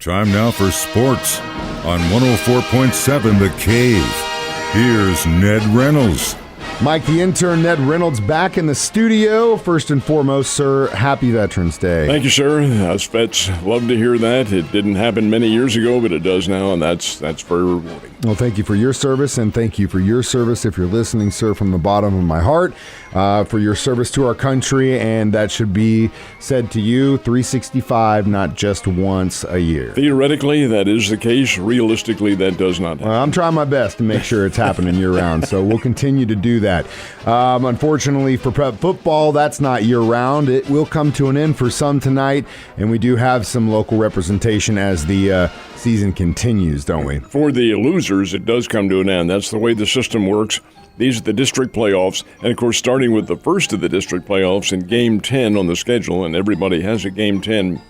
Time now for sports on 104.7 The Cave. Here's Ned Reynolds. Mike, the intern, Ned Reynolds, back in the studio. First and foremost, sir, happy Veterans Day. Thank you, sir. Us vets love to hear that. It didn't happen many years ago, but it does now, and that's very rewarding. Well, thank you for your service, and thank you for your service, if you're listening, sir, from the bottom of my heart, for your service to our country, and that should be said to you 365, not just once a year. Theoretically, that is the case. Realistically, that does not happen. I'm trying my best to make sure it's happening year-round, so we'll continue to do that. Unfortunately, for prep football, that's not year-round. It will come to an end for some tonight, and we do have some local representation as the season continues, don't we? For the losers, it does come to an end. That's the way the system works. These are the district playoffs, and of course, starting with the first of the district playoffs in Game 10 on the schedule, and everybody has a Game 10,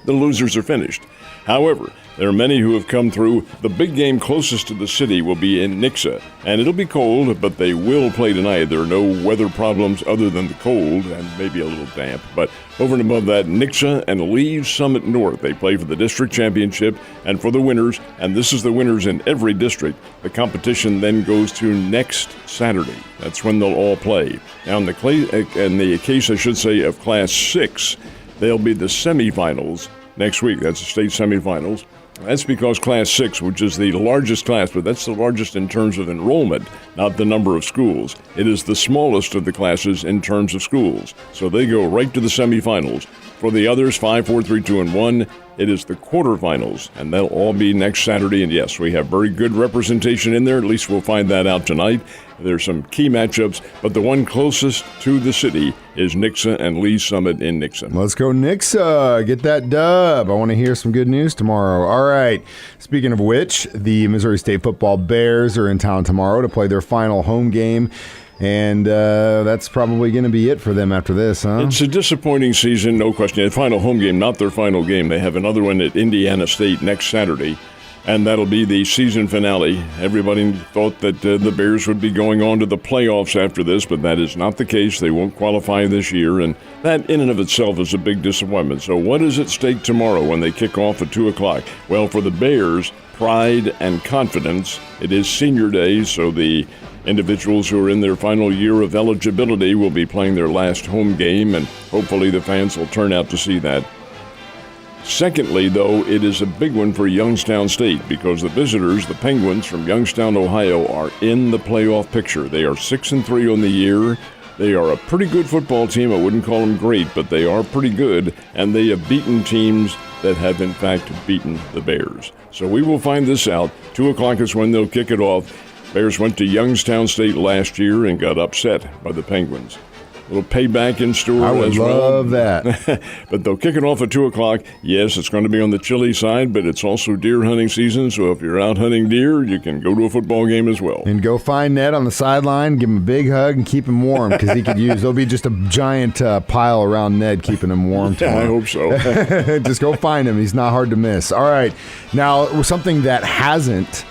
the losers are finished. However, there are many who have come through. The big game closest to the city will be in Nixa, and it'll be cold, but they will play tonight. There are no weather problems other than the cold and maybe a little damp. But over and above that, Nixa and Lee Summit North, they play for the district championship and for the winners, and this is the winners in every district. The competition then goes to next Saturday. That's when they'll all play. Now, in the case, I should say, of Class 6, they'll be the semifinals next week. That's the state semifinals. That's because Class 6, which is the largest class, but that's the largest in terms of enrollment, not the number of schools. It is the smallest of the classes in terms of schools. So they go right to the semifinals. For the others, 5, 4, 3, 2, and 1, it is the quarterfinals, and they'll all be next Saturday. And yes, we have very good representation in there. At least we'll find that out tonight. There's some key matchups, but the one closest to the city is Nixa and Lee Summit in Nixa. Let's go Nixa. Get that dub. I want to hear some good news tomorrow. All right. Speaking of which, the Missouri State football Bears are in town tomorrow to play their final home game. And that's probably going to be it for them after this, huh? It's a disappointing season, no question. The final home game, not their final game. They have another one at Indiana State next Saturday, and that'll be the season finale. Everybody thought that the Bears would be going on to the playoffs after this, but that is not the case. They won't qualify this year, and that in and of itself is a big disappointment. So what is at stake tomorrow when they kick off at 2 o'clock? Well, for the Bears, pride and confidence. It is senior day, so the individuals who are in their final year of eligibility will be playing their last home game, and hopefully the fans will turn out to see that. Secondly, though, it is a big one for Youngstown State because the visitors, the Penguins from Youngstown, Ohio, are in the playoff picture. They are 6-3 on the year. They are a pretty good football team. I wouldn't call them great, but they are pretty good, and they have beaten teams that have, in fact, beaten the Bears. So we will find this out. 2 o'clock is when they'll kick it off. Bears went to Youngstown State last year and got upset by the Penguins. A little payback in store. I would love that. But they'll kick it off at 2 o'clock. Yes, it's going to be on the chilly side, but it's also deer hunting season, so if you're out hunting deer, you can go to a football game as well. And go find Ned on the sideline, give him a big hug, and keep him warm, because he could use, there'll be just a giant pile around Ned keeping him warm tomorrow. Yeah, I hope so. Just go find him. He's not hard to miss. All right. Now, something that hasn't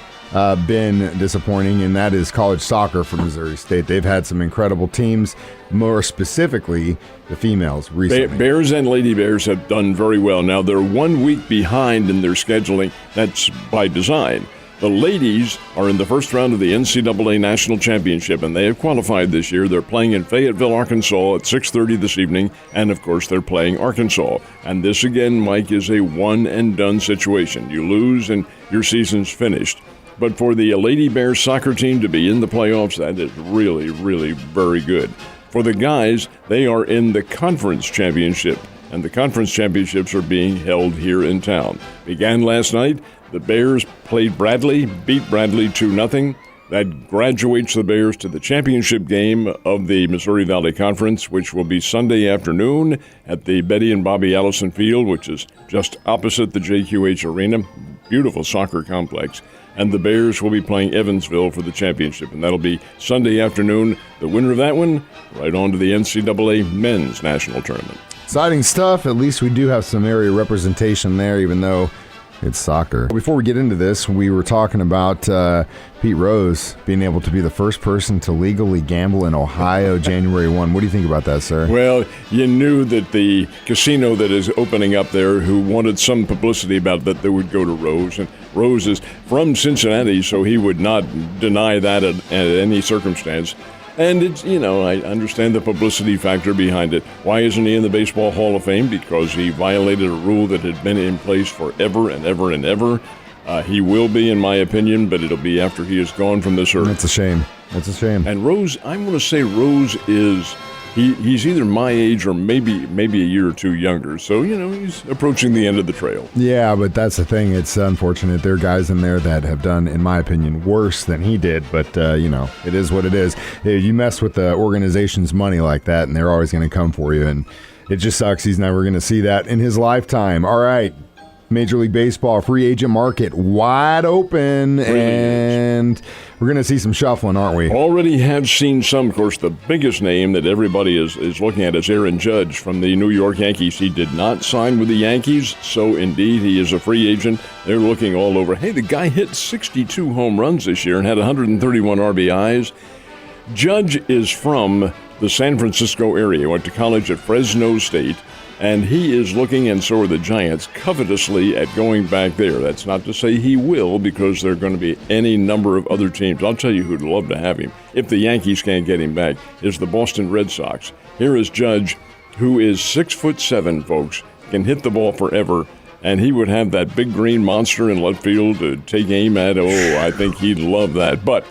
been disappointing, and that is college soccer for Missouri State. They've had some incredible teams, more specifically the females recently. Bears and Lady Bears have done very well. Now, they're 1 week behind in their scheduling. That's by design. The ladies are in the first round of the NCAA National Championship, and they have qualified this year. They're playing in Fayetteville, Arkansas at 6:30 this evening, and, of course, they're playing Arkansas. And this, again, Mike, is a one-and-done situation. You lose, and your season's finished. But for the Lady Bears soccer team to be in the playoffs, that is really, really very good. For the guys, they are in the conference championship, and the conference championships are being held here in town. Began last night. The Bears played Bradley, beat Bradley 2-0. That graduates the Bears to the championship game of the Missouri Valley Conference, which will be Sunday afternoon at the Betty and Bobby Allison Field, which is just opposite the JQH Arena. Beautiful soccer complex. And the Bears will be playing Evansville for the championship, and that'll be Sunday afternoon. The winner of that one, right on to the NCAA Men's National Tournament. Exciting stuff. At least we do have some area representation there, even though It's soccer. Before we get into this, we were talking about Pete Rose being able to be the first person to legally gamble in Ohio January 1. What do you think about that, sir? Well, you knew that the casino that is opening up there, who wanted some publicity about that, they would go to Rose. And Rose is from Cincinnati, so he would not deny that at any circumstance. And it's, I understand the publicity factor behind it. Why isn't he in the Baseball Hall of Fame? Because he violated a rule that had been in place forever and ever and ever. He will be, in my opinion, but it'll be after he is gone from this earth. That's a shame. That's a shame. And Rose, I want to say Rose is, he's either my age or maybe a year or two younger. So, he's approaching the end of the trail. Yeah, but that's the thing. It's unfortunate. There are guys in there that have done, in my opinion, worse than he did. But, it is what it is. You mess with the organization's money like that, and they're always going to come for you. And it just sucks. He's never going to see that in his lifetime. All right. Major League Baseball free agent market wide open, and we're going to see some shuffling, aren't we? Already have seen some. Of course, the biggest name that everybody is looking at is Aaron Judge from the New York Yankees. He did not sign with the Yankees, so indeed he is a free agent. They're looking all over. Hey, the guy hit 62 home runs this year and had 131 RBIs. Judge is from the San Francisco area. He went to college at Fresno State. And he is looking, and so are the Giants, covetously at going back there. That's not to say he will, because there are going to be any number of other teams. I'll tell you who'd love to have him, if the Yankees can't get him back, is the Boston Red Sox. Here is Judge, who is 6'7", folks, can hit the ball forever, and he would have that big green monster in left field to take aim at. Oh, I think he'd love that. But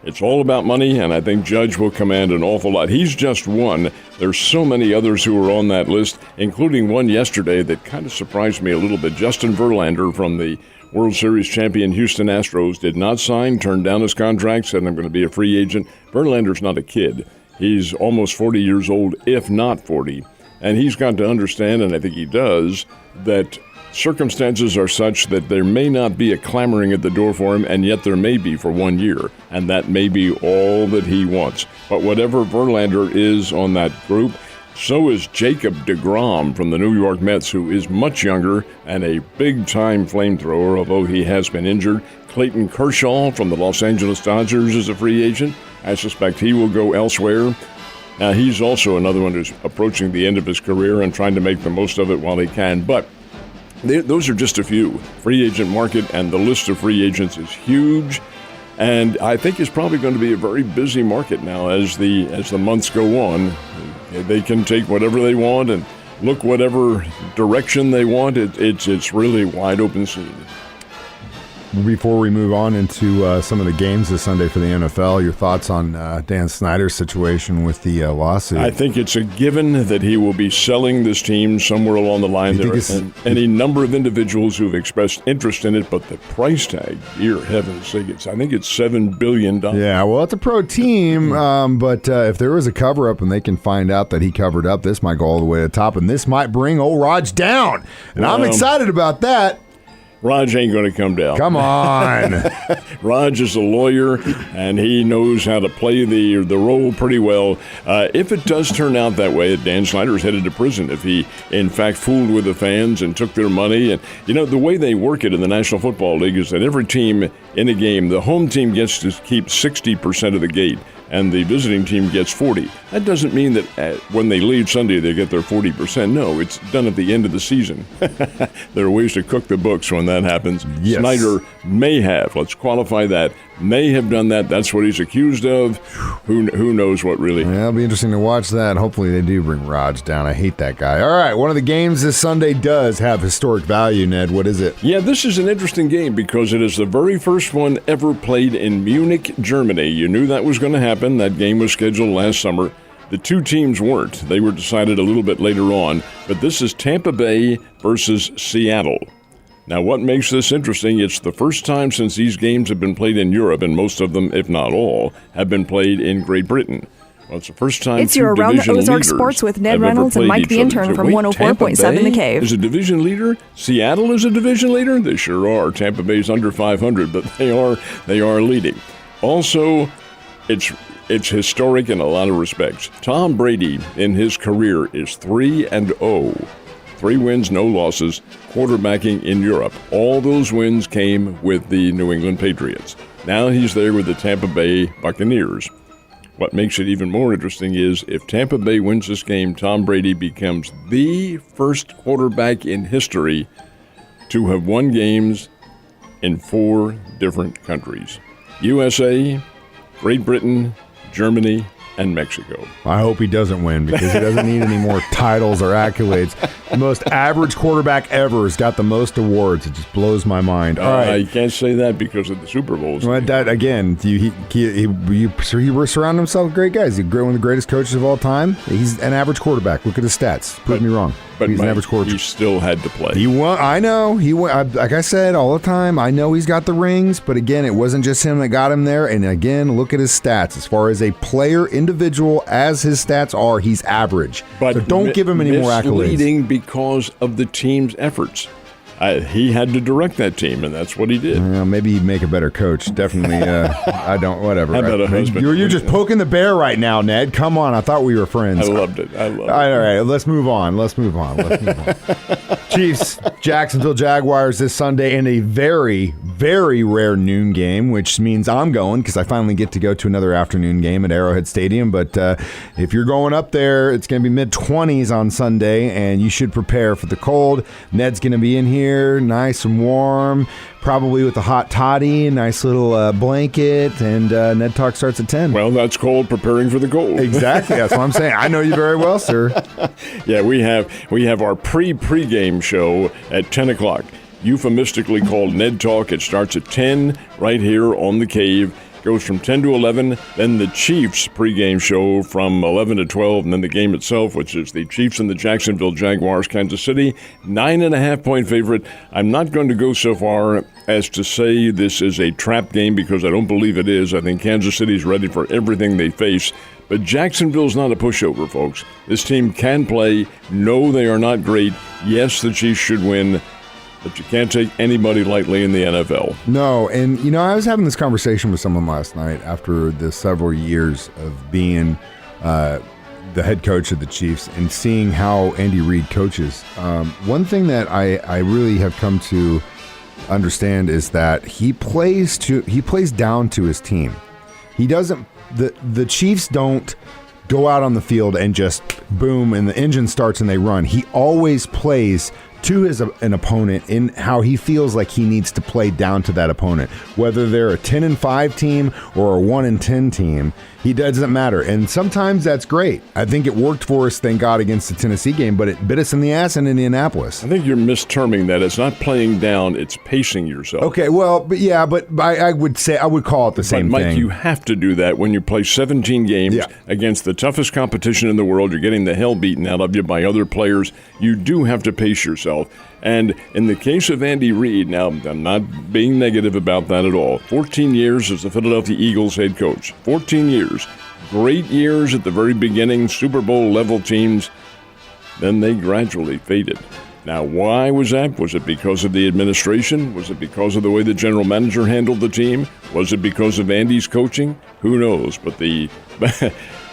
it's all about money, and I think Judge will command an awful lot. He's just one. There's so many others who are on that list, including one yesterday that kind of surprised me a little bit. Justin Verlander from the World Series champion Houston Astros did not sign, turned down his contract, said, I'm going to be a free agent. Verlander's not a kid. He's almost 40 years old, if not 40. And he's got to understand, and I think he does, that circumstances are such that there may not be a clamoring at the door for him, and yet there may be for 1 year, and that may be all that he wants. But whatever Verlander is on that group, so is Jacob deGrom from the New York Mets, who is much younger and a big-time flamethrower, although he has been injured. Clayton Kershaw from the Los Angeles Dodgers is a free agent. I suspect he will go elsewhere. Now, he's also another one who's approaching the end of his career and trying to make the most of it while he can. But those are just a few. Free agent market, and the list of free agents is huge, and I think it's probably going to be a very busy market now as the months go on. They can take whatever they want and look whatever direction they want. It's really wide open scene. Before we move on into some of the games this Sunday for the NFL, your thoughts on Dan Snyder's situation with the lawsuit? I think it's a given that he will be selling this team somewhere along the line. There are any number of individuals who have expressed interest in it, but the price tag, dear heavens, I think it's $7 billion. Yeah, well, it's a pro team, but if there was a cover-up and they can find out that he covered up, this might go all the way to the top, and this might bring old Raj down. And I'm excited about that. Raj ain't going to come down. Come on. Raj is a lawyer, and he knows how to play the role pretty well. If it does turn out that way, Dan Snyder is headed to prison if he, in fact, fooled with the fans and took their money. And, the way they work it in the National Football League is that every team in a game, the home team gets to keep 60% of the gate, and the visiting team gets 40. That doesn't mean that when they leave Sunday they get their 40%. No, it's done at the end of the season. There are ways to cook the books when that happens. Yes. Snyder may have, let's qualify that, may have done that. That's what he's accused of. Who knows what really. Yeah, it'll be interesting to watch that. Hopefully they do bring Raj down. I hate that guy. All right, one of the games this Sunday does have historic value, Ned. What is it? Yeah, this is an interesting game because it is the very first one ever played in Munich, Germany. You knew that was going to happen. That game was scheduled last summer. The two teams weren't. They were decided a little bit later on. But this is Tampa Bay versus Seattle. Now, what makes this interesting, it's the first time since these games have been played in Europe, and most of them, if not all, have been played in Great Britain. Well, it's the first time it's your Around the Ozark Sports with Ned Reynolds and Mike the Intern from 104.7 The Cave. Is a division leader? Seattle is a division leader? They sure are. Tampa Bay's under 500, but they are leading. Also, it's historic in a lot of respects. Tom Brady in his career is 3-0. 3 wins, no losses, quarterbacking in Europe. All those wins came with the New England Patriots. Now he's there with the Tampa Bay Buccaneers. What makes it even more interesting is if Tampa Bay wins this game, Tom Brady becomes the first quarterback in history to have won games in 4 different countries: USA, Great Britain, Germany, and Mexico. I hope he doesn't win because he doesn't need any more titles or accolades. The most average quarterback ever has got the most awards. It just blows my mind. All right. You can't say that because of the Super Bowls. Well, that, again, he surround himself with great guys. He's one of the greatest coaches of all time. He's an average quarterback. Look at his stats. Prove me wrong. But he's Mike, an average quarterback. He still had to play. He won. I know. He won. Like I said all the time, I know he's got the rings, but again, it wasn't just him that got him there. And again, look at his stats. As far as a player, individual, as his stats are, he's average. But so don't give him any more accolades. Misleading because of the team's efforts. He had to direct that team, and that's what he did. Maybe he'd make a better coach. Definitely. I don't. Whatever. How about a husband? You're just poking the bear right now, Ned. Come on. I thought we were friends. I loved it. All right. Let's move on. Chiefs, Jacksonville Jaguars this Sunday in a very, very rare noon game, which means I'm going because I finally get to go to another afternoon game at Arrowhead Stadium. But if you're going up there, it's going to be mid-20s on Sunday, and you should prepare for the cold. Ned's going to be in here, nice and warm, probably with a hot toddy, a nice little blanket, and Ned Talk starts at 10. Well, that's cold preparing for the cold. Exactly. That's what I'm saying. I know you very well, sir. Yeah, we have our pre-game show at 10 o'clock, euphemistically called Ned Talk. It starts at 10 right here on The Cave. Goes from 10 to 11, then the Chiefs pregame show from 11 to 12, and then the game itself, which is the Chiefs and the Jacksonville Jaguars, Kansas City, 9.5-point favorite. I'm not going to go so far as to say this is a trap game because I don't believe it is. I think Kansas City's ready for everything they face. But Jacksonville's not a pushover, folks. This team can play. No, they are not great. Yes, the Chiefs should win. But you can't take anybody lightly in the NFL. No, and I was having this conversation with someone last night after the several years of being the head coach of the Chiefs and seeing how Andy Reid coaches. One thing that I really have come to understand is that he plays down to his team. He doesn't. The Chiefs don't go out on the field and just boom and the engine starts and they run. He always plays to an opponent in how he feels like he needs to play down to that opponent. Whether they're a 10-5 team or a 1-10 team, he doesn't matter. And sometimes that's great. I think it worked for us, thank God, against the Tennessee game, but it bit us in the ass in Indianapolis. I think you're misterming that. It's not playing down, it's pacing yourself. Okay, well, but I would call it the same thing. Mike, you have to do that when you play 17 games against the toughest competition in the world. You're getting the hell beaten out of you by other players. You do have to pace yourself. And in the case of Andy Reid, now I'm not being negative about that at all. 14 years as the Philadelphia Eagles head coach. 14 years. Great years at the very beginning, Super Bowl level teams. Then they gradually faded. Now, why was that? Was it because of the administration? Was it because of the way the general manager handled the team? Was it because of Andy's coaching? Who knows? But the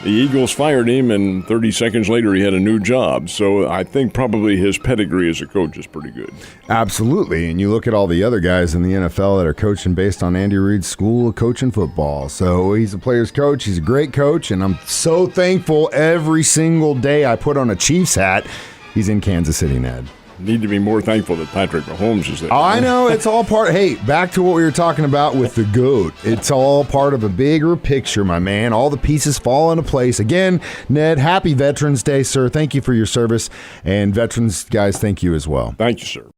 Eagles fired him, and 30 seconds later he had a new job. So I think probably his pedigree as a coach is pretty good. Absolutely. And you look at all the other guys in the NFL that are coaching based on Andy Reid's school of coaching football. So he's a player's coach. He's a great coach, and I'm so thankful every single day I put on a Chiefs hat. He's in Kansas City, Ned. Need to be more thankful that Patrick Mahomes is there. I know, it's all part. Hey, back to what we were talking about with the GOAT. It's all part of a bigger picture, my man. All the pieces fall into place. Again, Ned, happy Veterans Day, sir. Thank you for your service. And veterans, guys, thank you as well. Thank you, sir.